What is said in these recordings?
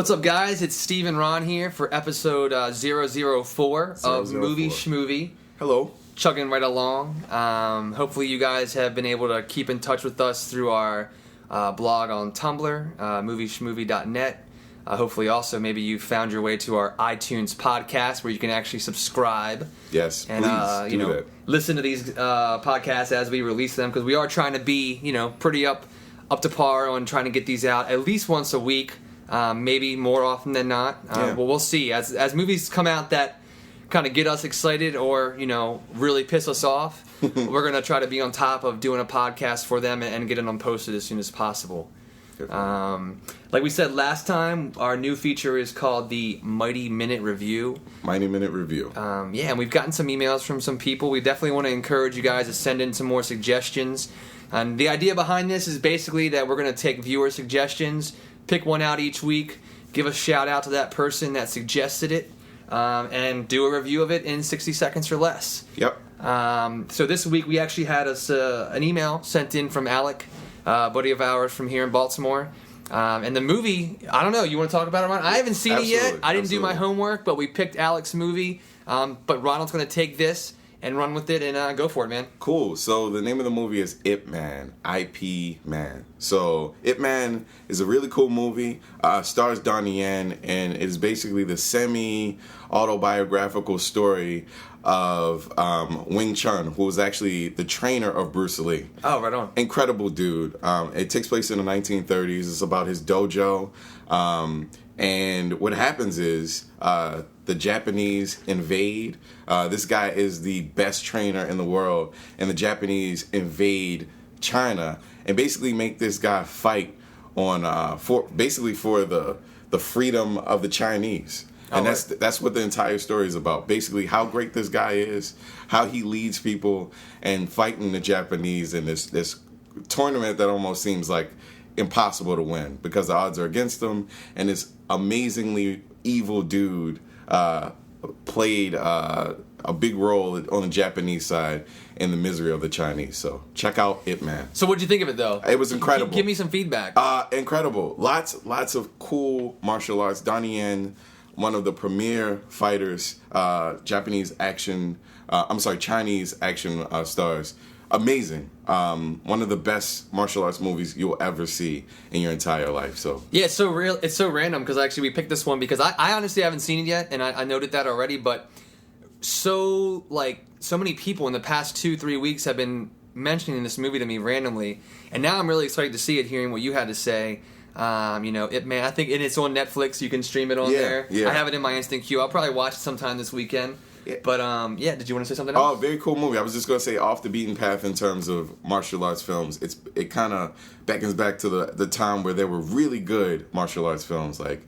What's up, guys? It's Steve and Ron here for episode 004 of Movie Schmovie. Hello. Chugging right along. Hopefully you guys have been able to keep in touch with us through our blog on Tumblr, movieschmovie.net. Hopefully also maybe you found your way to our iTunes podcast where you can actually subscribe. Yes, and please do that. Listen to these podcasts as we release them, because we are trying to be pretty up to par on trying to get these out at least once a week. Maybe more often than not. Well, we'll see. As movies come out that kind of get us excited or, really piss us off, we're going to try to be on top of doing a podcast for them and getting them posted as soon as possible. Like we said last time, our new feature is called the Mighty Minute Review. Mighty Minute Review. And we've gotten some emails from some people. We definitely want to encourage you guys to send in some more suggestions. And the idea behind this is basically that we're going to take viewer suggestions, pick one out each week, give a shout out to that person that suggested it, and do a review of it in 60 seconds or less. Yep. So this week we actually had us an email sent in from Alec, a buddy of ours from here in Baltimore. And the movie, I don't know, you want to talk about it, Ron? I haven't seen it yet. I didn't do my homework, but we picked Alec's movie. But Ronald's going to take this and run with it and go for it, man. Cool. So the name of the movie is Ip Man, I-P Man. So Ip Man is a really cool movie. Stars Donnie Yen, and it is basically the semi-autobiographical story of Wing Chun, who was actually the trainer of Bruce Lee. Oh, right on. Incredible dude. It takes place in the 1930s. It's about his dojo. And what happens is the Japanese invade. This guy is the best trainer in the world, and the Japanese invade China and basically make this guy fight on for the freedom of the Chinese. And that's what the entire story is about. Basically, how great this guy is, how he leads people, and fighting the Japanese in this tournament that almost seems like impossible to win because the odds are against him. And this amazingly evil dude played a big role on the Japanese side in the misery of the Chinese. So check out Ip Man. So what'd you think of it, though? It was incredible. Give me some feedback. Incredible. Lots of cool martial arts. Donnie Yen, one of the premier fighters, Chinese action stars. Amazing. One of the best martial arts movies you'll ever see in your entire life. So yeah, it's so real. It's so random because actually we picked this one because I honestly haven't seen it yet, and I noted that already. But so many people in the past 2-3 weeks have been mentioning this movie to me randomly, and now I'm really excited to see it. Hearing what you had to say. Ip Man. I think it's on Netflix. You can stream it on there. Yeah. I have it in my instant queue. I'll probably watch it sometime this weekend. Yeah. But did you want to say something else? Oh, very cool movie. I was just going to say off the beaten path in terms of martial arts films. It kind of beckons back to the time where there were really good martial arts films, like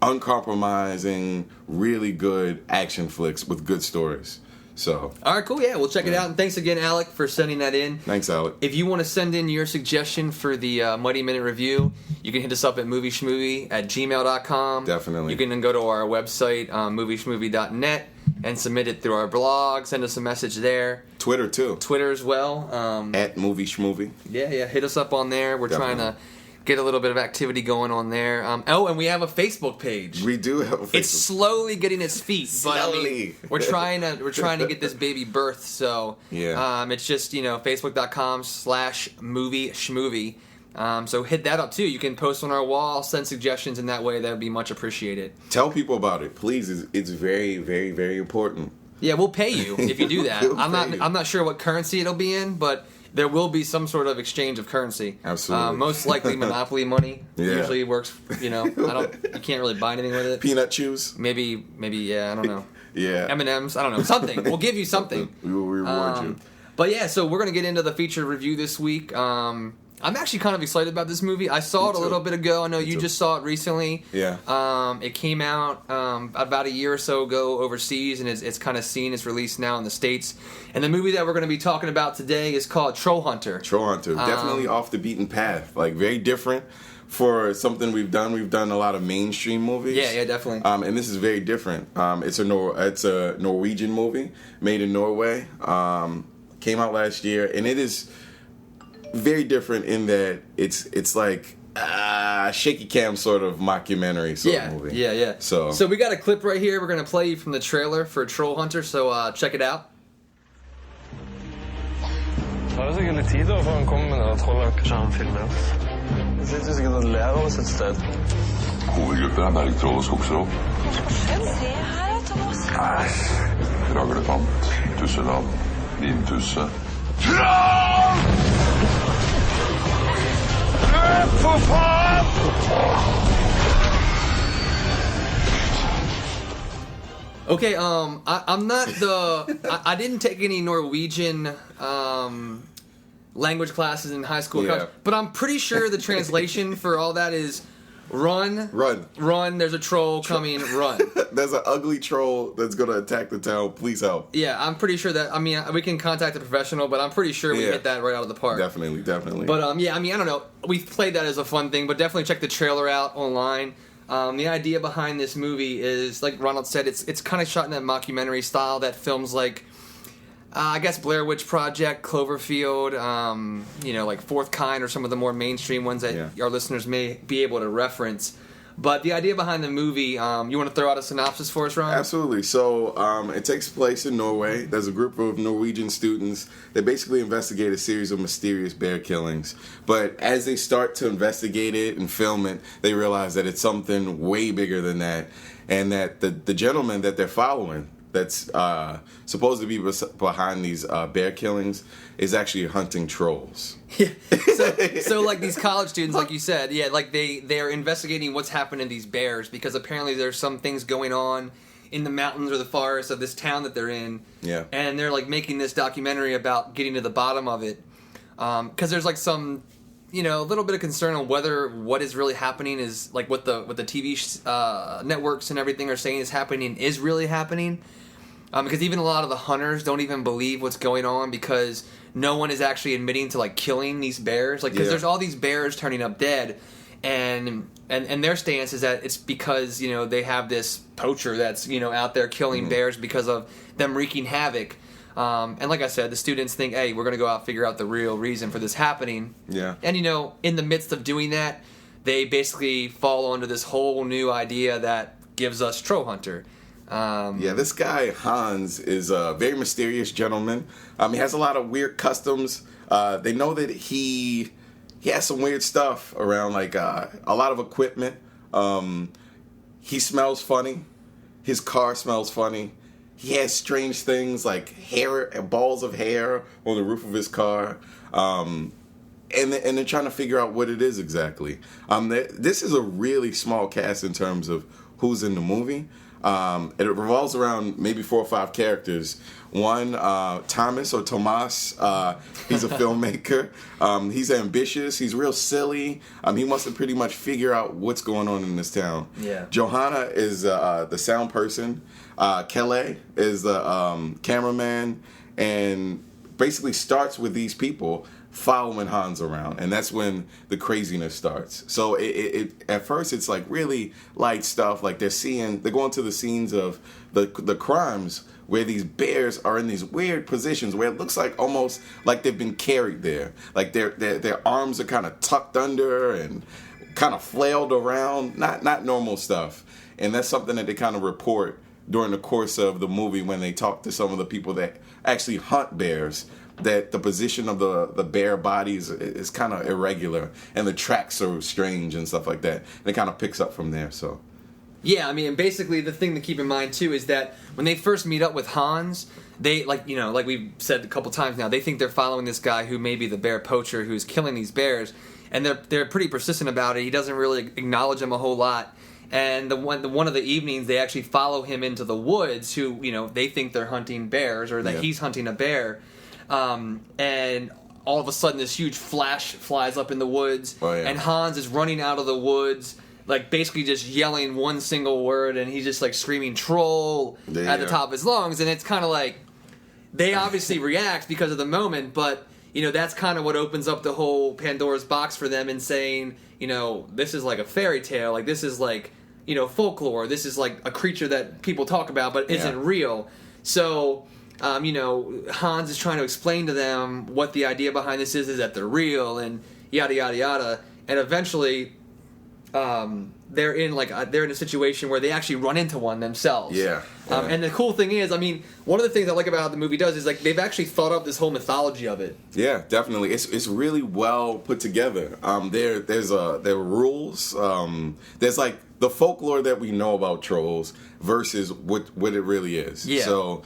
uncompromising, really good action flicks with good stories. So, all right, cool. Yeah, we'll check it out. And thanks again, Alec, for sending that in. Thanks, Alec. If you want to send in your suggestion for the Mighty Minute Review, you can hit us up at movieschmovie@gmail.com. Definitely. You can then go to our website, movieschmovie.net, and submit it through our blog. Send us a message there. Twitter, too. Twitter as well. At Movie Schmovie. Yeah. Hit us up on there. We're trying to get a little bit of activity going on there. And we have a Facebook page. We do have a Facebook. It's slowly getting its feet, slowly. But we're trying to get this baby birthed. So it's just Facebook.com/movie schmovie. So hit that up too. You can post on our wall, send suggestions in that way. That would be much appreciated. Tell people about it, please. It's very, very, very important. Yeah, we'll pay you if you do that. I'm not sure what currency it'll be in, but there will be some sort of exchange of currency. Absolutely. Most likely Monopoly money. Yeah. Usually works. You can't really buy anything with it. Peanut chews. Maybe. Yeah, I don't know. Yeah. M&Ms. I don't know. Something. We'll give you something. We will reward you. But yeah, so we're gonna get into the feature review this week. I'm actually kind of excited about this movie. I saw it a little bit ago. I know you just saw it recently. Yeah. It came out about a year or so ago overseas, and it's kind of seen. It's released now in the States. And the movie that we're going to be talking about today is called TROLLHUNTer. TROLLHUNTer. Definitely off the beaten path. Like, very different for something we've done. We've done a lot of mainstream movies. Yeah, definitely. And this is very different. It's a Norwegian movie made in Norway. Came out last year, and it is very different in that it's like shaky cam sort of mockumentary sort of movie. Yeah. So we got a clip right here. We're gonna play you from the trailer for Troll Hunter. So check it out. Det er sikkert litt tid da, for han kommer med det trollet. Kanskje han filmer oss. Det sitter sikkert og ler av oss et sted. Hovedgrupper bergtroll og skogsrå. Se her, Tomas. Raglepant, tusselab, vintusse. Troll! For faen! Okay, I'm not I didn't take any Norwegian language classes in high school, but I'm pretty sure the translation for all that is run, there's a troll coming, run. There's an ugly troll that's going to attack the town, please help. Yeah, I'm pretty sure that, I mean, we can contact a professional, but I'm pretty sure we hit that right out of the park. Definitely. But yeah, I mean, I don't know, we've played that as a fun thing, but definitely check the trailer out online. The idea behind this movie is, like Ronald said, it's kind of shot in that mockumentary style that films like, I guess, Blair Witch Project, Cloverfield, like Fourth Kind, or some of the more mainstream ones that our listeners may be able to reference. But the idea behind the movie, you want to throw out a synopsis for us, Ron? Absolutely. So it takes place in Norway. There's a group of Norwegian students that basically investigate a series of mysterious bear killings. But as they start to investigate it and film it, they realize that it's something way bigger than that. And that the gentleman that they're following, that's supposed to be behind these bear killings, is actually hunting trolls. Yeah. So like these college students, like you said, like they're investigating what's happened to these bears, because apparently there's some things going on in the mountains or the forests of this town that they're in. Yeah. And they're like making this documentary about getting to the bottom of it. Because there's like some, a little bit of concern on whether what is really happening is like what the TV networks and everything are saying is happening is really happening. Because even a lot of the hunters don't even believe what's going on, because no one is actually admitting to like killing these bears. Like, because there's all these bears turning up dead, and their stance is that it's because they have this poacher that's out there killing bears because of them wreaking havoc. And like I said, the students think, hey, we're gonna go out and figure out the real reason for this happening. Yeah. And in the midst of doing that, they basically fall onto this whole new idea that gives us Troll Hunter. This guy, Hans, is a very mysterious gentleman. He has a lot of weird customs. They know that he has some weird stuff around, like a lot of equipment. He smells funny. His car smells funny. He has strange things like hair, balls of hair on the roof of his car. And they're trying to figure out what it is exactly. This is a really small cast in terms of who's in the movie. It revolves around maybe 4 or 5 characters. One, Tomas, he's a filmmaker. He's ambitious. He's real silly. He wants to pretty much figure out what's going on in this town. Yeah. Johanna is the sound person. Kelle is the cameraman, and basically starts with these people following Hans around, and that's when the craziness starts. So it at first it's like really light stuff, like they're going to the scenes of the crimes where these bears are in these weird positions where it looks like almost like they've been carried there, like their arms are kind of tucked under and kind of flailed around, not normal stuff. And that's something that they kind of report during the course of the movie when they talk to some of the people that actually hunt bears, that the position of the bear bodies is kind of irregular and the tracks are strange and stuff like that. And it kind of picks up from there. So, yeah, I mean, basically the thing to keep in mind too is that when they first meet up with Hans, they like we've said a couple times now, they think they're following this guy who may be the bear poacher who's killing these bears, and they're pretty persistent about it. He doesn't really acknowledge them a whole lot. And one of the evenings, they actually follow him into the woods. Who they think they're hunting bears, or that he's hunting a bear. And all of a sudden this huge flash flies up in the woods, and Hans is running out of the woods, like basically just yelling one single word, and he's just like screaming troll at the top of his lungs, and it's kind of like they obviously react because of the moment, but that's kind of what opens up the whole Pandora's box for them in saying, this is like a fairy tale, like this is like folklore, this is like a creature that people talk about but isn't real. So Hans is trying to explain to them what the idea behind this is that they're real, and yada, yada, yada. and eventually they're in a situation where they actually run into one themselves. Yeah. And the cool thing is, I mean, one of the things I like about how the movie does is like they've actually thought up this whole mythology of it. Yeah, definitely. It's really well put together. There are rules. There's like the folklore that we know about trolls versus what it really is. Yeah. So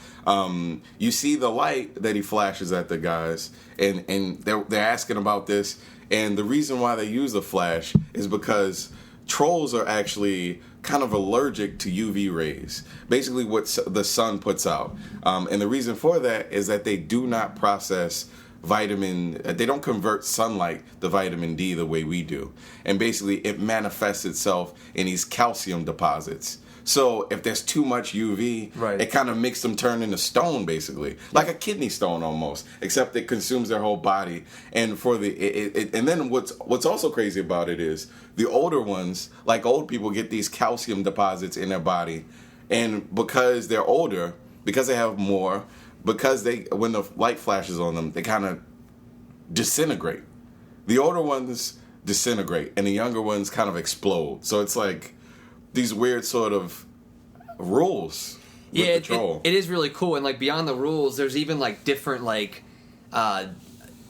you see the light that he flashes at the guys, and they're asking about this. And the reason why they use the flash is because trolls are actually kind of allergic to UV rays, basically what the sun puts out. And the reason for that is that they do not process they don't convert sunlight to vitamin D the way we do. And basically it manifests itself in these calcium deposits. So if there's too much UV, it kind of makes them turn into stone, basically, like a kidney stone almost, except it consumes their whole body. And and then what's also crazy about it is the older ones, like old people, get these calcium deposits in their body, and because they're older, because they have more, because when the light flashes on them, they kind of disintegrate. The older ones disintegrate, and the younger ones kind of explode. So it's like these weird sort of rules with the troll. It is really cool. And like beyond the rules, there's even like different like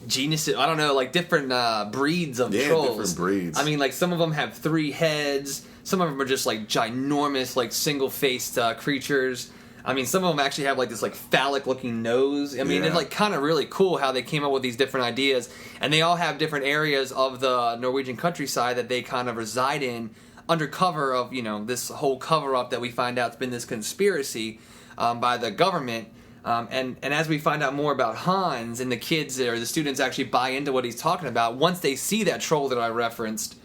genuses, I don't know, like different breeds of trolls. Different breeds. I mean, like some of them have 3 heads. Some of them are just like ginormous, like single-faced creatures. I mean, some of them actually have like this like phallic-looking nose. I mean, it's like kind of really cool how they came up with these different ideas, and they all have different areas of the Norwegian countryside that they kind of reside in, under cover of, you know, this whole cover-up that we find out has been this conspiracy by the government. And as we find out more about Hans, and the kids or the students actually buy into what he's talking about, once they see that troll that I referenced,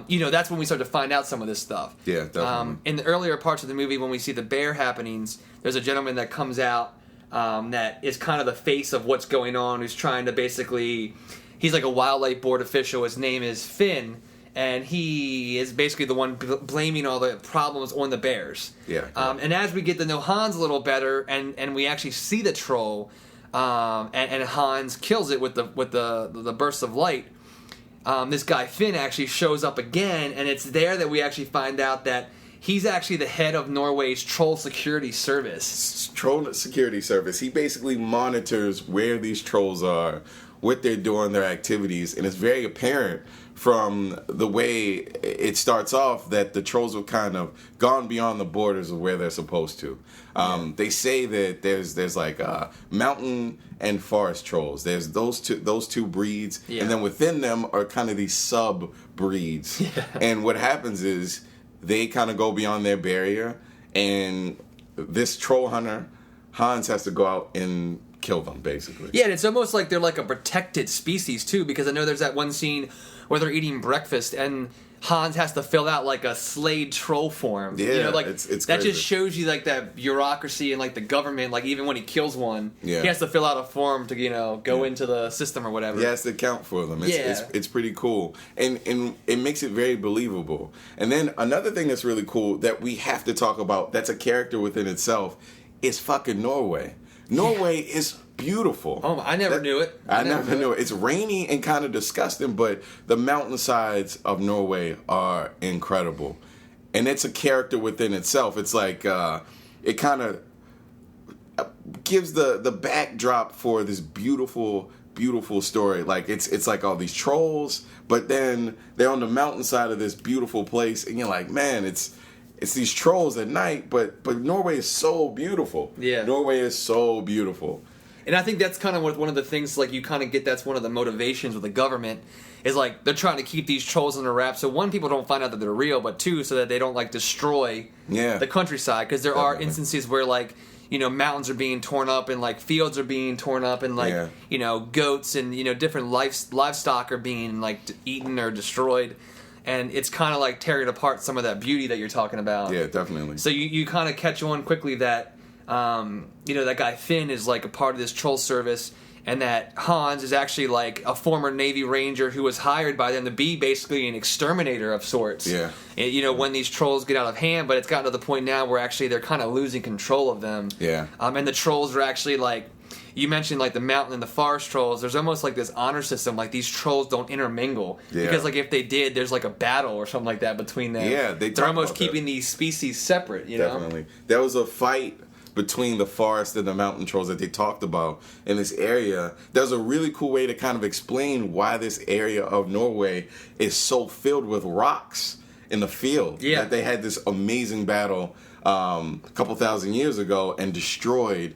you know, that's when we start to find out some of this stuff. Yeah, definitely. In the earlier parts of the movie, when we see the bear happenings, there's a gentleman that comes out that is kind of the face of what's going on, who's trying to basically... He's like a wildlife board official. His name is Finn. And he is basically the one blaming all the problems on the bears. Yeah. And as we get to know Hans a little better, and we actually see the troll, and Hans kills it with the bursts of light, this guy Finn actually shows up again, and it's there that we actually find out that he's actually the head of Norway's Troll Security Service. Troll Security Service. He basically monitors where these trolls are, what they're doing, their activities, and it's very apparent from the way it starts off that the trolls have kind of gone beyond the borders of where they're supposed to. They say that there's like mountain and forest trolls. There's those two breeds, and then within them are kind of these sub breeds. Yeah. And what happens is they kind of go beyond their barrier, and this troll hunter Hans has to go out and kill them, basically. Yeah, and it's almost like they're like a protected species too, because I know there's that one scene where they're eating breakfast and Hans has to fill out like a slayed troll form. Yeah, you know, like it's that crazy. just shows you like that bureaucracy and like the government. Like even when he kills one, he Yeah. has to fill out a form to go into the system or whatever. He has to account for them. It's pretty cool, and it makes it very believable. And then another thing that's really cool that we have to talk about, that's a character within itself, is fucking Norway. Norway is beautiful. Oh, I never knew it. I never knew it. It's rainy and kind of disgusting, but the mountainsides of Norway are incredible. And it's a character within itself. It's like, it kind of gives the backdrop for this beautiful, beautiful story. Like, it's like all these trolls, but then they're on the mountainside of this beautiful place, and you're like, man, it's these trolls at night, but Norway is so beautiful. Yeah. Norway is so beautiful. And I think that's kind of one of the things, like, you kind of get, that's one of the motivations with the government, is, like, they're trying to keep these trolls under wraps, so one, people don't find out that they're real, but two, so that they don't, like, destroy the countryside, because there are instances where, like, you know, mountains are being torn up, and, like, fields are being torn up, and, like, you know, goats and, you know, different livestock are being, like, eaten or destroyed. And it's kind of like tearing apart some of that beauty that you're talking about. Yeah, definitely. So you kind of catch on quickly that, you know, that guy Finn is like a part of this troll service, and that Hans is actually like a former Navy Ranger who was hired by them to be basically an exterminator of sorts. Yeah. And, you know, when these trolls get out of hand, but it's gotten to the point now where actually they're kind of losing control of them. Yeah. And the trolls are actually like, you mentioned like the mountain and the forest trolls. There's almost like this honor system. Like these trolls don't intermingle because like if they did, there's like a battle or something like that between them. Yeah, they're almost keeping these species separate. You know, definitely. There was a fight between the forest and the mountain trolls that they talked about in this area. There's a really cool way to kind of explain why this area of Norway is so filled with rocks in the field. Yeah, that they had this amazing battle a couple thousand years ago and destroyed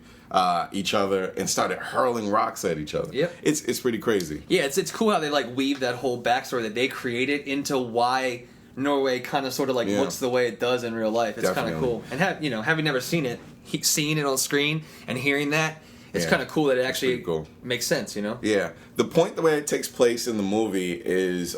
each other and started hurling rocks at each other. Yep. It's pretty crazy. Yeah, it's cool how they like weave that whole backstory that they created into why Norway kind of sort of like looks the way it does in real life. It's kind of cool. And having never seen it, seeing it on screen and hearing that, it's kind of cool that it actually makes sense, you know? Yeah. The point the way it takes place in the movie is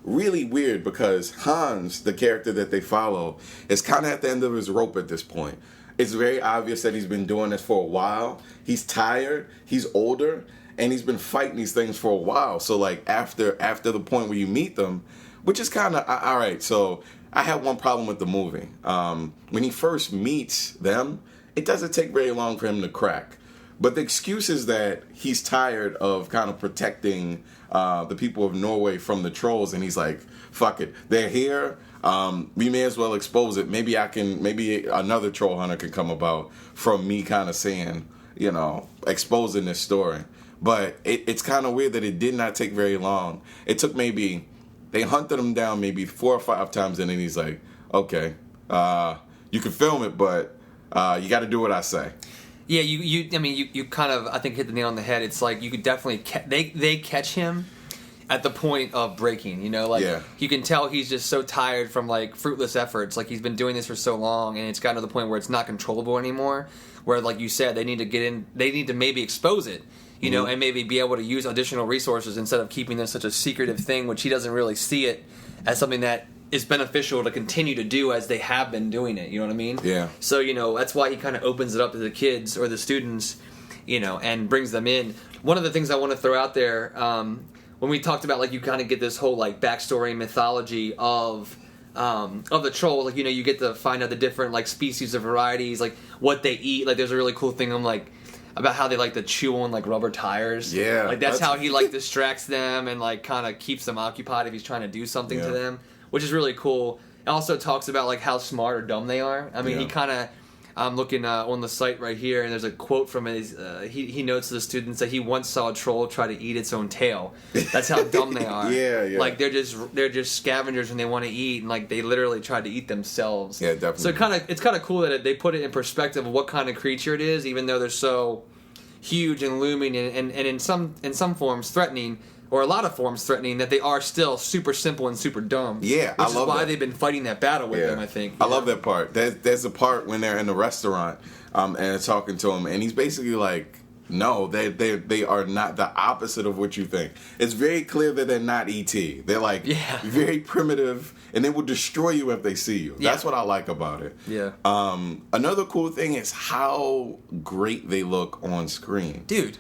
really weird because Hans, the character that they follow, is kind of at the end of his rope at this point. It's very obvious that he's been doing this for a while. He's tired, he's older, and he's been fighting these things for a while. So like after the point where you meet them, which is kind of all right. So I had one problem with the movie. When he first meets them, it doesn't take very long for him to crack. But the excuse is that he's tired of kind of protecting the people of Norway from the trolls, and he's like, "Fuck it, they're here. We may as well expose it. Maybe another troll hunter can come about from me kind of saying, exposing this story." But it's kind of weird that it did not take very long. It took they hunted him down maybe 4 or 5 times, and then he's like, "Okay, you can film it, but you got to do what I say." Yeah, you kind of, I think, hit the nail on the head. It's like you could definitely they catch him at the point of breaking. You can tell he's just so tired from like fruitless efforts. Like he's been doing this for so long, and it's gotten to the point where it's not controllable anymore. Where, like you said, they need to get in. They need to maybe expose it. And maybe be able to use additional resources instead of keeping this such a secretive thing, which he doesn't really see it as something that is beneficial to continue to do as they have been doing it. You know what I mean? Yeah. So, that's why he kind of opens it up to the kids or the students, and brings them in. One of the things I want to throw out there, when we talked about, like, you kind of get this whole, like, backstory mythology of the troll, like, you get to find out the different, like, species or varieties, like, what they eat. Like, there's a really cool thing about how they like to chew on like rubber tires. Yeah. Like that's how he like distracts them and like kind of keeps them occupied if he's trying to do something to them, which is really cool. It also talks about like how smart or dumb they are. I mean, he kind of, I'm looking on the site right here, and there's a quote from his, he notes to the students that he once saw a troll try to eat its own tail. That's how dumb they are. Yeah. Like they're just scavengers and they want to eat, and like they literally tried to eat themselves. Yeah, definitely. So it's kind of cool that they put it in perspective of what kind of creature it is, even though they're so huge and looming and in some forms threatening, or a lot of forms threatening, that they are still super simple and super dumb. Yeah, which is why they've been fighting that battle with them, I think. I love that part. There's a part when they're in the restaurant and they're talking to him, and he's basically like, no, they are not the opposite of what you think. It's very clear that they're not E.T. They're like very primitive, and they will destroy you if they see you. That's what I like about it. Yeah. Another cool thing is how great they look on screen. Dude.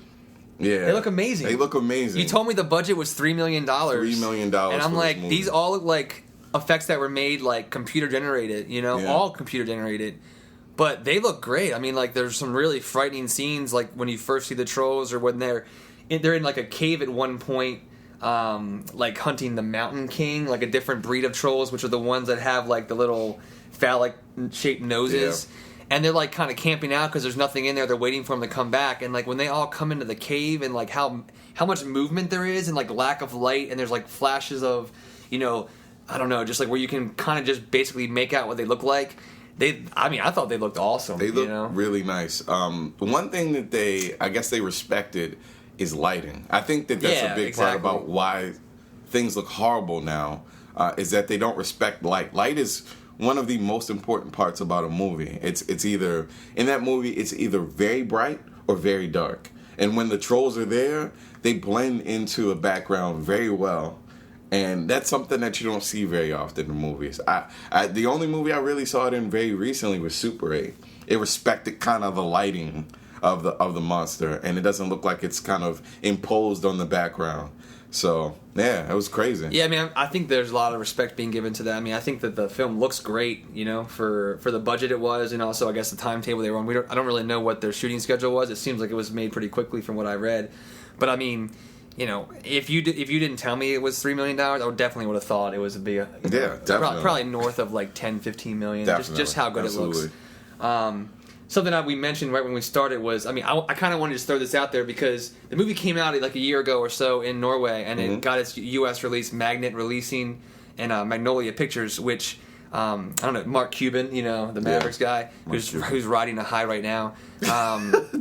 Yeah. They look amazing. They look amazing. You told me the budget was $3 million. $3 million. And I'm like, these all look like effects that were made like computer generated, all computer generated. But they look great. I mean, like, there's some really frightening scenes, like when you first see the trolls, or when they're in like a cave at one point, like hunting the Mountain King, like a different breed of trolls, which are the ones that have like the little phallic-shaped noses. Yeah. And they're like kind of camping out because there's nothing in there. They're waiting for them to come back. And like when they all come into the cave, and like how much movement there is, and like lack of light, and there's like flashes of, I don't know, just like where you can kind of just basically make out what they look like. I thought they looked awesome. They look really nice. One thing that I guess they respected is lighting. I think that's a big part about why things look horrible now, is that they don't respect light. Light is one of the most important parts about a movie. It's either, in that movie, it's either very bright or very dark. And when the trolls are there, they blend into a background very well. And that's something that you don't see very often in movies. The only movie I really saw it in very recently was Super 8. It respected kind of the lighting of the monster, and it doesn't look like it's kind of imposed on the background. So, yeah, it was crazy. Yeah, I mean, I think there's a lot of respect being given to that. I mean, I think that the film looks great, you know, for the budget it was, and also, I guess, the timetable they were on. I don't really know what their shooting schedule was. It seems like it was made pretty quickly from what I read. But, I mean, you know, if you didn't tell me it was $3 million, I definitely would have thought it was a big... definitely. Probably north of, like, 10, 15 million. Definitely. Just how good Absolutely. it looks. Something that we mentioned right when we started was, I mean, I kind of wanted to just throw this out there because the movie came out like a year ago or so in Norway, and it got its U.S. release, Magnet releasing, and Magnolia Pictures, which, I don't know, Mark Cuban, you know, the Mavericks guy, who's riding a high right now.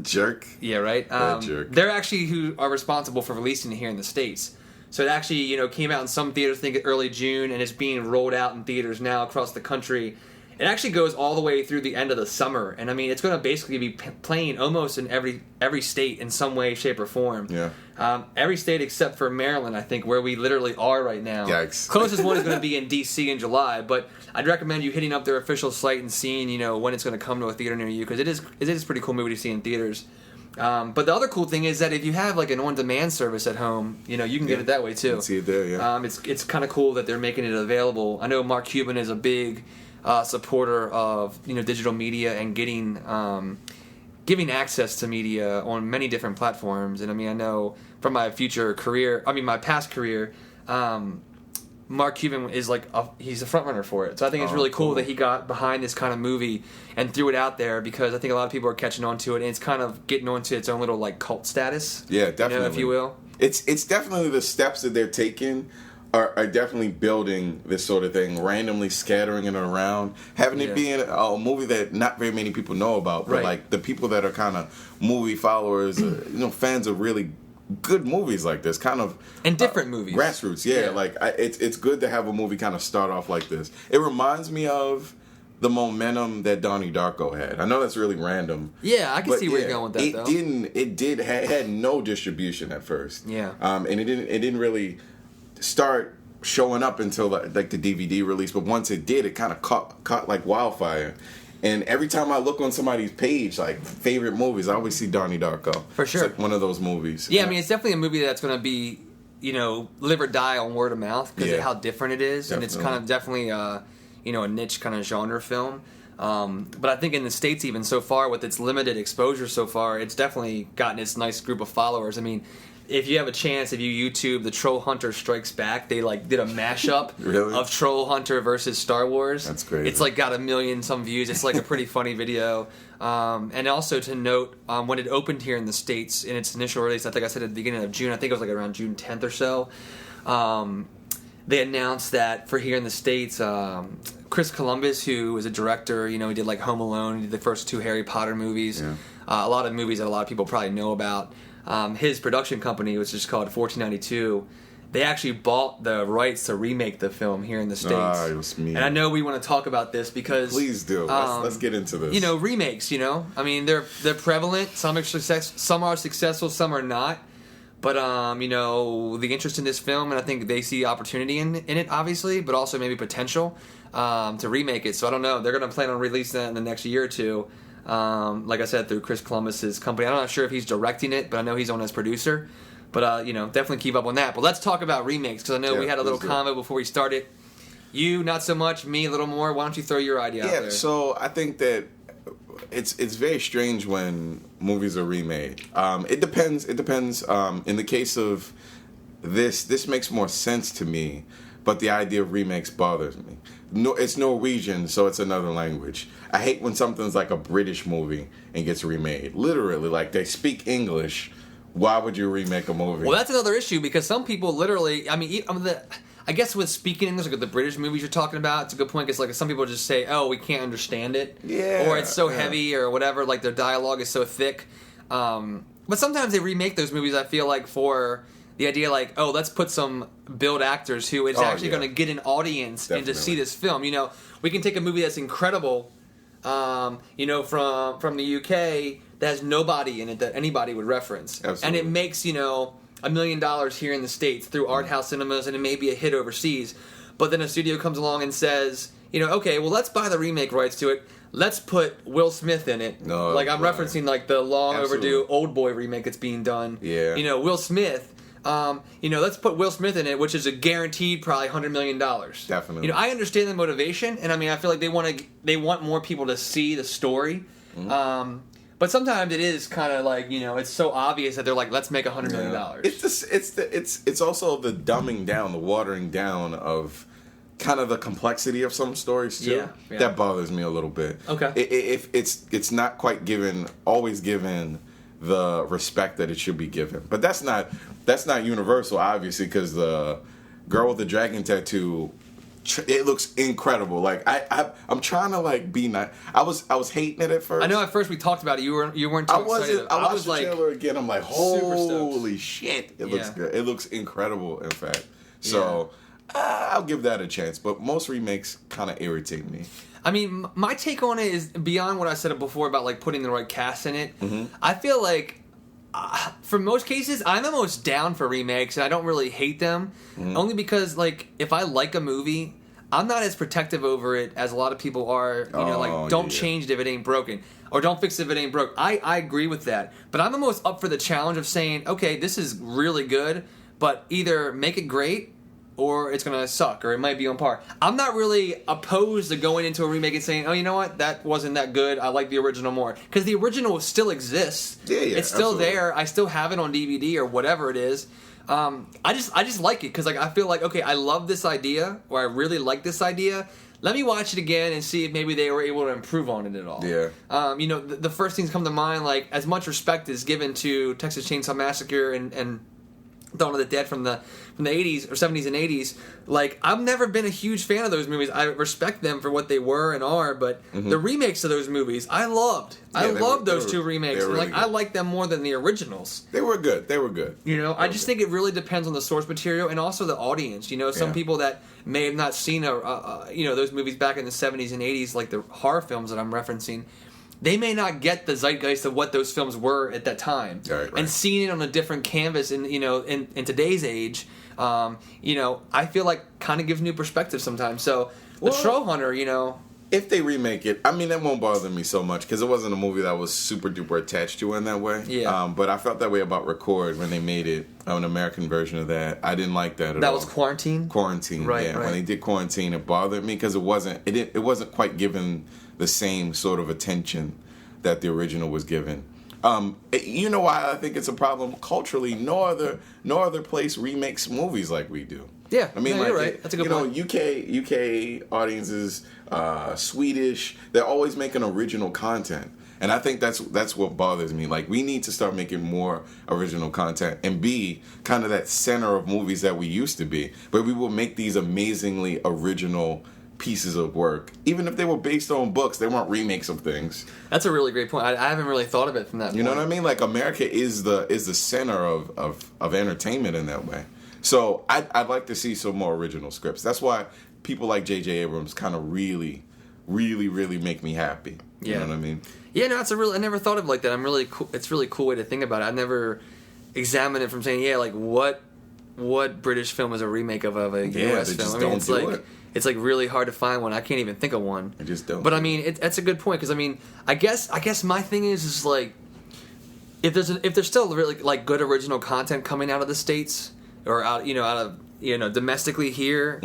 Jerk. Yeah, right? Jerk. They're actually who are responsible for releasing it here in the States. So it actually, you know, came out in some theaters, I think early June, and it's being rolled out in theaters now across the country. It actually goes all the way through the end of the summer, and I mean, it's going to basically be playing almost in every state in some way, shape, or form. Yeah. Every state except for Maryland, I think, where we literally are right now. Yikes. Closest one is going to be in D.C. in July, but I'd recommend you hitting up their official site and seeing, you know, when it's going to come to a theater near you, because it is a pretty cool movie to see in theaters. But the other cool thing is that if you have like an on-demand service at home, you know, you can get it that way too. You can see it there, yeah. It's kind of cool that they're making it available. I know Mark Cuban is a big supporter of, you know, digital media and giving access to media on many different platforms. And I mean, I know from my my past career, Mark Cuban is like he's a front runner for it. So I think it's really cool that he got behind this kind of movie and threw it out there, because I think a lot of people are catching on to it, and it's kind of getting onto its own little like cult status. Yeah, definitely. You know, if you will. It's definitely the steps that they're taking are definitely building this sort of thing, randomly scattering it around, having it be a movie that not very many people know about, but like the people that are kind of movie followers, you know, fans of really good movies like this, kind of and different movies, grassroots. Like it's good to have a movie kind of start off like this. It reminds me of the momentum that Donnie Darko had. I know that's really random. Yeah, I can see where you're going with that. It had no distribution at first. Yeah, and it didn't really start showing up until like the DVD release, but once it did, it kind of caught like wildfire. And every time I look on somebody's page, like favorite movies, I always see Donnie Darko. For sure, it's like one of those movies. Yeah, I mean, it's definitely a movie that's going to be, you know, live or die on word of mouth because of how different it is, and it's kind of definitely you know, a niche kind of genre film. But I think in the States, even so far, with its limited exposure so far, it's definitely gotten its nice group of followers. I mean, if you have a chance, if you YouTube the TROLLHUNTER Strikes Back, they like did a mashup of TROLLHUNTER versus Star Wars. That's crazy. It's like got 1 million some views. It's like a pretty funny video. And also to note, when it opened here in the States in its initial release, I think I said at the beginning of June, I think it was like around June 10th or so, they announced that for here in the States, Chris Columbus, who is a director, you know, he did like Home Alone, he did the first 2 Harry Potter movies, a lot of movies that a lot of people probably know about. His production company, which is called 1492, they actually bought the rights to remake the film here in the States. It was me. And I know we want to talk about this because... Please do. Let's get into this. You know, remakes, you know? I mean, they're prevalent. Some are successful, some are not. But, you know, the interest in this film, and I think they see opportunity in it, obviously, but also maybe potential to remake it. So I don't know. They're going to plan on releasing that in the next year or two. Like I said, through Chris Columbus's company. I'm not sure if he's directing it, but I know he's on as producer. But, you know, definitely keep up on that. But let's talk about remakes, because I know we had a little combo before we started. You, not so much. Me, a little more. Why don't you throw your idea out there? Yeah, so I think that it's very strange when movies are remade. It depends. In the case of this makes more sense to me, but the idea of remakes bothers me. No, it's Norwegian, so it's another language. I hate when something's like a British movie and gets remade. Literally, like they speak English. Why would you remake a movie? Well, that's another issue, because some people literally, I mean, I guess with speaking English, like the British movies you're talking about, it's a good point, because like some people just say, oh, we can't understand it. Yeah. Or it's so heavy or whatever, like their dialogue is so thick. But sometimes they remake those movies, I feel like, for the idea like, oh, let's put some build actors who is actually going to get an audience and to see this film. You know, we can take a movie that's incredible, you know, from the UK that has nobody in it that anybody would reference. Absolutely. And it makes, you know, $1 million here in the States through art house cinemas, and it may be a hit overseas. But then a studio comes along and says, you know, okay, well, let's buy the remake rights to it. Let's put Will Smith in it. Like I'm referencing like the long overdue Old Boy remake that's being done. Yeah. You know, Will Smith, let's put Will Smith in it, which is a guaranteed probably $100 million. Definitely. I understand the motivation, and I feel like they want more people to see the story. Mm-hmm. But sometimes it is kind of like, it's so obvious that they're like, let's make $100 million. It's also the dumbing down, the watering down of kind of the complexity of some stories too. Yeah. That bothers me a little bit. Okay. If it's not quite always given the respect that it should be given. But that's not universal, obviously, because the girl with the dragon tattoo, it looks incredible. Like I'm trying to like be nice. I was hating it at first. I know at first we talked about it. You weren't too excited. I watched the trailer again. I'm like, holy shit! It looks good. It looks incredible. In fact, so I'll give that a chance. But most remakes kind of irritate me. My take on it is beyond what I said before about like putting the right cast in it. Mm-hmm. I feel like for most cases, I'm almost down for remakes, and I don't really hate them. Mm-hmm. Only because, like, if I like a movie, I'm not as protective over it as a lot of people are. Don't change it if it ain't broken, or don't fix it if it ain't broke. I agree with that, but I'm almost up for the challenge of saying, okay, this is really good, but either make it great, or it's going to suck, or it might be on par. I'm not really opposed to going into a remake and saying, oh, you know what, that wasn't that good, I like the original more. Because the original still exists. Yeah, it's still absolutely. there. I still have it on DVD or whatever it is. I just like it, because like, I feel like, okay, I love this idea, or I really like this idea. Let me watch it again and see if maybe they were able to improve on it at all. Yeah. The first things come to mind, like, as much respect is given to Texas Chainsaw Massacre and Dawn of the Dead from the 80s or 70s and 80s. Like, I've never been a huge fan of those movies. I respect them for what they were and are, but the remakes of those movies I loved. I loved those two remakes. Really like, I like them more than the originals. They were good. I just think it really depends on the source material and also the audience. Some people that may have not seen those movies back in the 70s and 80s, like the horror films that I'm referencing, they may not get the zeitgeist of what those films were at that time. Right. And seeing it on a different canvas in today's age, I feel like kind of gives new perspective sometimes. So the Trollhunter, if they remake it, that won't bother me so much, because it wasn't a movie that I was super duper attached to in that way. Yeah. But I felt that way about Record when they made it, an American version of that. I didn't like that at all. That was Quarantine? Quarantine, right, yeah. Right. When they did Quarantine, it bothered me because it wasn't quite given the same sort of attention that the original was given. You know why I think it's a problem culturally? No other place remakes movies like we do. Yeah, you're right. That's a good point. UK audiences, Swedish, they're always making original content, and I think that's what bothers me. Like, we need to start making more original content and be kind of that center of movies that we used to be, but we will make these amazingly original pieces of work, even if they were based on books. They weren't remakes of things. That's a really great point. I haven't really thought of it from that point. You know what I mean? Like, America is the center of entertainment in that way. So I'd like to see some more original scripts. That's why people like J.J. Abrams kind of really, really, really make me happy. You know what I mean? Yeah, no, I never thought of it like that. It's a really cool way to think about it. I never examined it from saying, like, what British film is a remake of a U.S. film? Just don't do it. It's like really hard to find one. I can't even think of one. I just don't. But that's a good point, because I guess my thing is like, if there's still really like good original content coming out of the States or out of domestically here,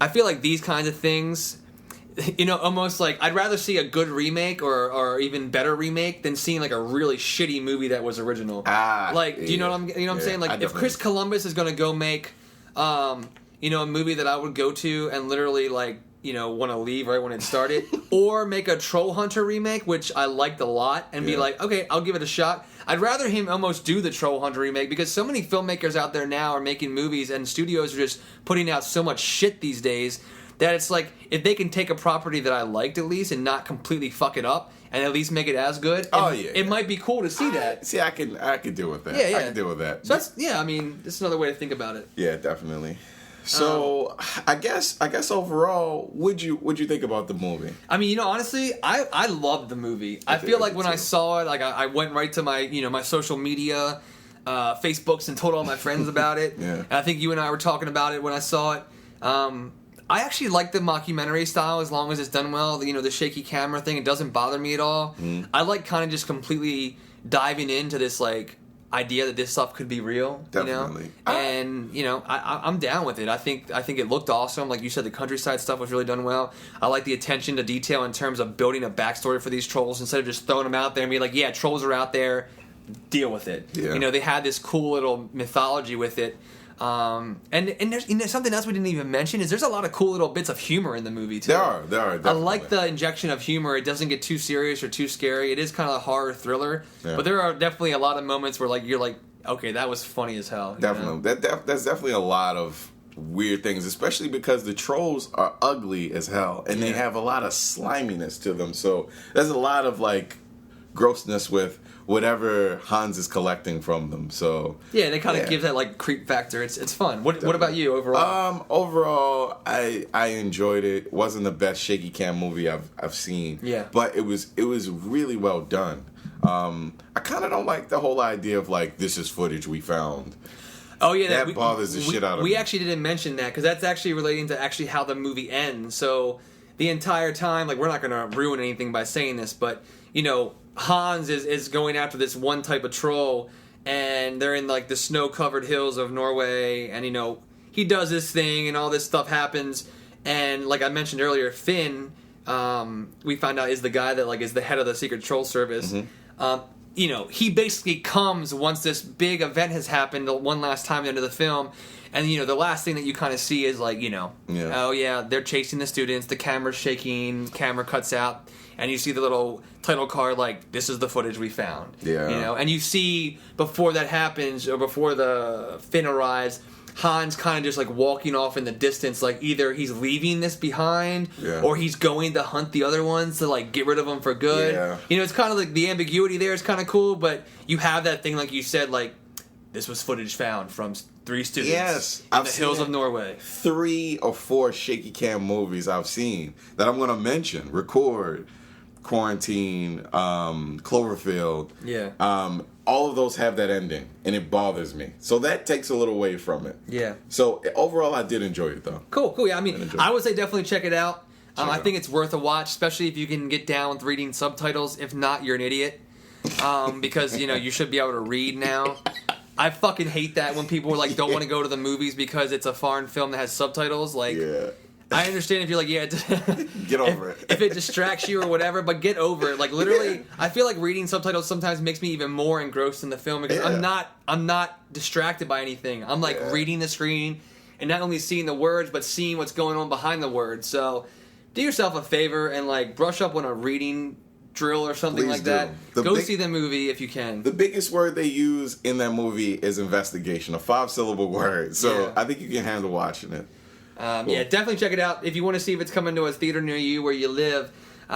I feel like these kinds of things, almost like I'd rather see a good remake or even better remake than seeing like a really shitty movie that was original. Do you know what I'm saying? Like, if Chris Columbus is going to go make a movie that I would go to and literally like, want to leave right when it started, or make a Trollhunter remake, which I liked a lot, and be like, okay, I'll give it a shot. I'd rather him almost do the Trollhunter remake, because so many filmmakers out there now are making movies, and studios are just putting out so much shit these days that it's like, if they can take a property that I liked at least and not completely fuck it up and at least make it as good, it might be cool to see that. See, I could deal with that. Yeah. I can deal with that. So that's this is another way to think about it. Yeah, definitely. So I guess overall, what'd you think about the movie? Honestly, I loved the movie. I feel like when I saw it, like I went right to my my social media, Facebooks, and told all my friends about it. Yeah. And I think you and I were talking about it when I saw it. I actually like the mockumentary style as long as it's done well. The shaky camera thing, it doesn't bother me at all. I like kind of just completely diving into this like idea that this stuff could be real. Definitely. And I'm down with it. I think it looked awesome. Like you said, the countryside stuff was really done well. I like the attention to detail in terms of building a backstory for these trolls instead of just throwing them out there and be like, yeah, trolls are out there, deal with it. Yeah. They had this cool little mythology with it. And there's something else we didn't even mention is there's a lot of cool little bits of humor in the movie too. There are definitely. I like the injection of humor. It doesn't get too serious or too scary. It is kind of a horror thriller, but there are definitely a lot of moments where you're like, okay, that was funny as hell. Definitely, that's definitely a lot of weird things, especially because the trolls are ugly as hell and they have a lot of sliminess to them. So there's a lot of grossness with whatever Hans is collecting from them. So yeah, they kind of give that creep factor. It's fun. What about you overall? Overall, I enjoyed it. It wasn't the best shaky cam movie I've seen. Yeah, but it was really well done. I kind of don't like the whole idea of this is footage we found. Oh yeah, that bothers the shit out of me. We actually didn't mention that because that's actually relating to how the movie ends. So the entire time, we're not going to ruin anything by saying this, but Hans is going after this one type of troll, and they're in the snow-covered hills of Norway, and he does this thing, and all this stuff happens, and like I mentioned earlier, Finn, we found out is the guy that is the head of the Secret Troll Service. Mm-hmm. He basically comes once this big event has happened, one last time at the end of the film, and the last thing that you kind of see is oh yeah, they're chasing the students, the camera's shaking, camera cuts out. And you see the little title card this is the footage we found. Yeah. And you see before that happens or before the Finn arrives, Hans kind of just walking off in the distance, either he's leaving this behind or he's going to hunt the other ones to get rid of them for good. Yeah. It's kind of the ambiguity there is kind of cool, but you have that thing like you said, this was footage found from 3 students in the hills of Norway. 3 or 4 shaky cam movies I've seen that I'm going to mention, Record, Quarantine, Cloverfield. Yeah. All of those have that ending, and it bothers me. So that takes a little away from it. Yeah. So overall, I did enjoy it, though. Cool. Yeah, I would say definitely check it out. I think it's worth a watch, especially if you can get down with reading subtitles. If not, you're an idiot. Because, you should be able to read now. I fucking hate that when people don't want to go to the movies because it's a foreign film that has subtitles. Yeah. I understand if you're get over it. If it distracts you or whatever, but get over it. Literally, I feel like reading subtitles sometimes makes me even more engrossed in the film because I'm not distracted by anything. I'm reading the screen and not only seeing the words, but seeing what's going on behind the words. So do yourself a favor and brush up on a reading drill or something like that. Go see the movie if you can. The biggest word they use in that movie is investigation, a 5-syllable word. So I think you can handle watching it. Cool. Yeah, definitely check it out. If you want to see if it's coming to a theater near you where you live,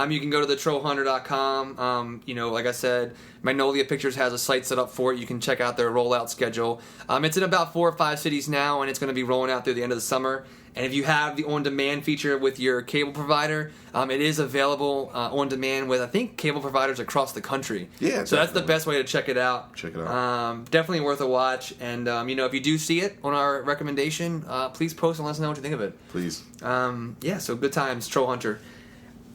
you can go to the TROLLHUNTER.com. Like I said, Magnolia Pictures has a site set up for it. You can check out their rollout schedule. It's in about 4 or 5 cities now, and it's going to be rolling out through the end of the summer. And if you have the on-demand feature with your cable provider, it is available on-demand with, I think, cable providers across the country. Yeah, so that's the best way to check it out. Check it out. Definitely worth a watch. And, if you do see it on our recommendation, please post and let us know what you think of it. Please. So good times, Troll Hunter.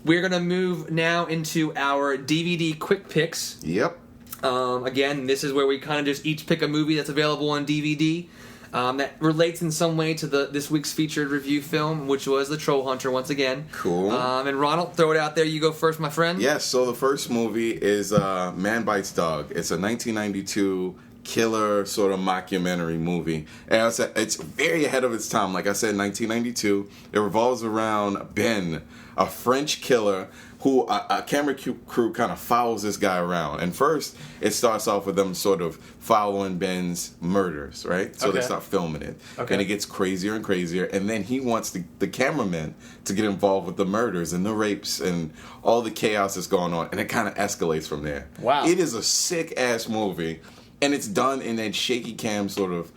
We're going to move now into our DVD quick picks. Yep. Again, this is where we kind of just each pick a movie that's available on DVD. That relates in some way to this week's featured review film, which was The Troll Hunter once again. Cool. And Ronald, throw it out there. You go first, my friend. Yes, so the first movie is Man Bites Dog. It's a 1992 killer sort of mockumentary movie. And it's very ahead of its time. Like I said, 1992. It revolves around Ben, a French killer who a camera crew kind of follows this guy around. And first, it starts off with them sort of following Ben's murders, right? So they start filming it. Okay. And it gets crazier and crazier. And then he wants the cameraman to get involved with the murders and the rapes and all the chaos that's going on. And it kind of escalates from there. Wow. It is a sick-ass movie. And it's done in that shaky cam sort of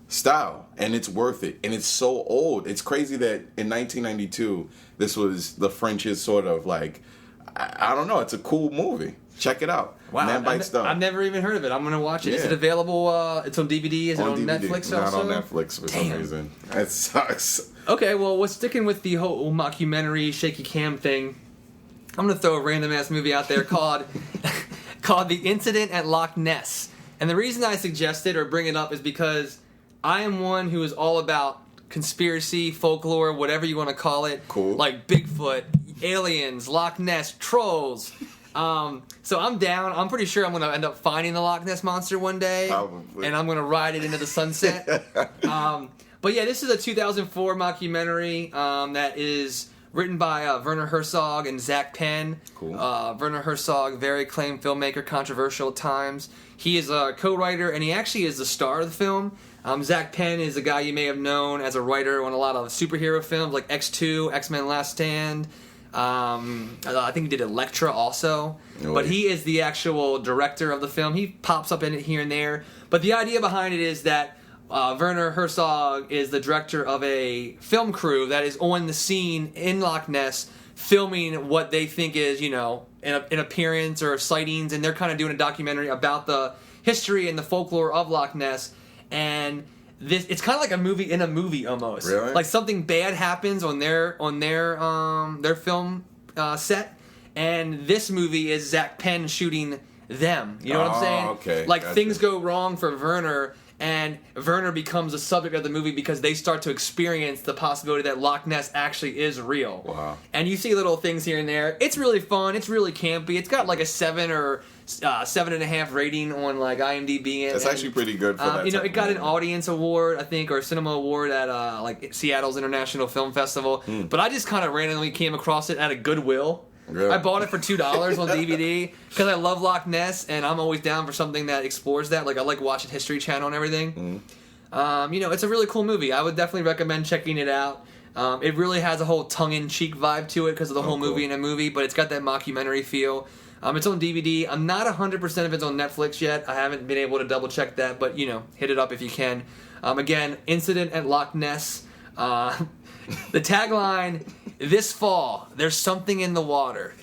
style. And it's worth it. And it's so old. It's crazy that in 1992, this was the French's sort of I don't know. It's a cool movie. Check it out. Wow. Man Bites Dog. I've never even heard of it. I'm going to watch it. Yeah. Is it available? It's on DVD? Is it on DVD. Netflix Not also? on Netflix for some reason. That sucks. Okay, well, we're sticking with the whole mockumentary shaky cam thing. I'm going to throw a random ass movie out there called The Incident at Loch Ness. And the reason I suggest it or bring it up is because I am one who is all about conspiracy, folklore, whatever you want to call it. Cool. Like Bigfoot, aliens, Loch Ness, trolls. So I'm down. I'm pretty sure I'm going to end up finding the Loch Ness Monster one day. Probably. And I'm going to ride it into the sunset. But yeah, this is a 2004 mockumentary that is written by Werner Herzog and Zach Penn. Cool. Werner Herzog, very acclaimed filmmaker, controversial at times. He is a co-writer, and he actually is the star of the film. Zach Penn is a guy you may have known as a writer on a lot of superhero films like X2, X-Men Last Stand. I think he did Elektra also. Oh, but yeah. he is the actual director of the film. He pops up in it here and there. But the idea behind it is that Werner Herzog is the director of a film crew that is on the scene in Loch Ness filming what they think is, an appearance or sightings, and they're kind of doing a documentary about the history and the folklore of Loch Ness. And it's kind of like a movie in a movie almost. Really? Like something bad happens on their film set, and this movie is Zach Penn shooting them. You know what I'm saying? Okay. Like Gotcha. things go wrong for Werner, and Werner becomes the subject of the movie because they start to experience the possibility that Loch Ness actually is real. Wow. And you see little things here and there. It's really fun. It's really campy. It's got like a 7 or 7.5 rating on like IMDb. That's actually pretty good for that. It got an audience award, I think, or a cinema award at like Seattle's International Film Festival. But I just kind of randomly came across it at a Goodwill. Really? I bought it for $2 on DVD because I love Loch Ness, and I'm always down for something that explores that. Like I like watching History Channel and everything. It's a really cool movie. I would definitely recommend checking it out. It really has a whole tongue-in-cheek vibe to it because of the whole movie in a movie, but it's got that mockumentary feel. It's on DVD. I'm not 100% if it's on Netflix yet. I haven't been able to double check that, but hit it up if you can. Again, Incident at Loch Ness. The tagline: "This fall, there's something in the water."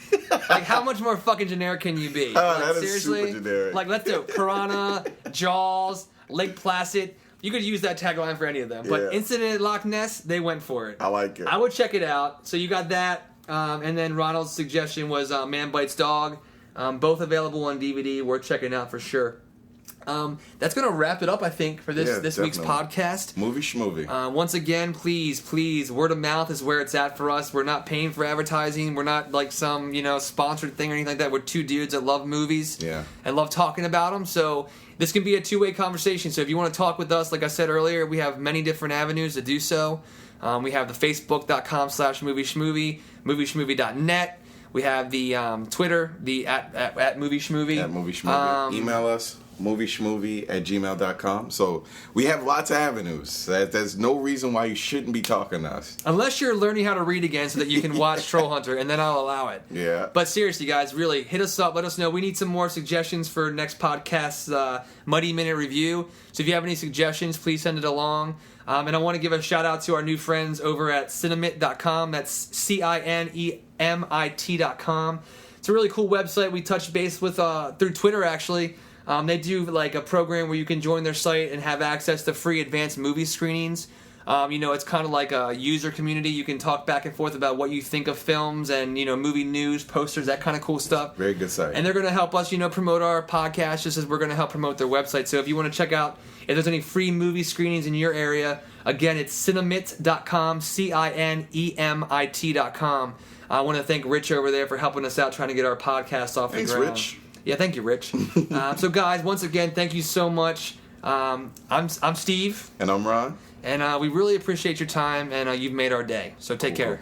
Like, how much more fucking generic can you be? That is super generic. Like, let's do Piranha, Jaws, Lake Placid. You could use that tagline for any of them. But Yeah. Incident at Loch Ness, they went for it. I like it. I would check it out. So you got that. And then Ronald's suggestion was Man Bites Dog. Both available on DVD. Worth checking out for sure. That's going to wrap it up, I think, for this week's podcast. Movie Schmovie. Once again, please, word of mouth is where it's at for us. We're not paying for advertising. We're not like some, sponsored thing or anything like that. We're two dudes that love movies and love talking about them. So this can be a two-way conversation. So if you want to talk with us, like I said earlier, we have many different avenues to do so. We have the Facebook.com/movieschmovie, movieschmovie.net. We have the Twitter, the at Movie Schmovie. At Movie Schmovie. Email us, movieschmovie@gmail.com. So we have lots of avenues. There's no reason why you shouldn't be talking to us. Unless you're learning how to read again so that you can watch Troll Hunter, and then I'll allow it. Yeah. But seriously, guys, really, hit us up. Let us know. We need some more suggestions for next podcast's Muddy Minute Review. So if you have any suggestions, please send it along. And I want to give a shout-out to our new friends over at cinemit.com. That's CINEMIT.com. It's a really cool website. We touched base with through Twitter, actually. They do like a program where you can join their site and have access to free advanced movie screenings. It's kind of like a user community. You can talk back and forth about what you think of films and, movie news, posters, that kind of cool stuff. Very good site. And they're going to help us, promote our podcast just as we're going to help promote their website. So if you want to check out if there's any free movie screenings in your area, again, it's cinemit.com, CINEMIT.com. I want to thank Rich over there for helping us out trying to get our podcast off the ground. Thanks, Rich. Yeah, thank you, Rich. So, guys, once again, thank you so much. I'm Steve. And I'm Ron. And we really appreciate your time, and you've made our day. So take care.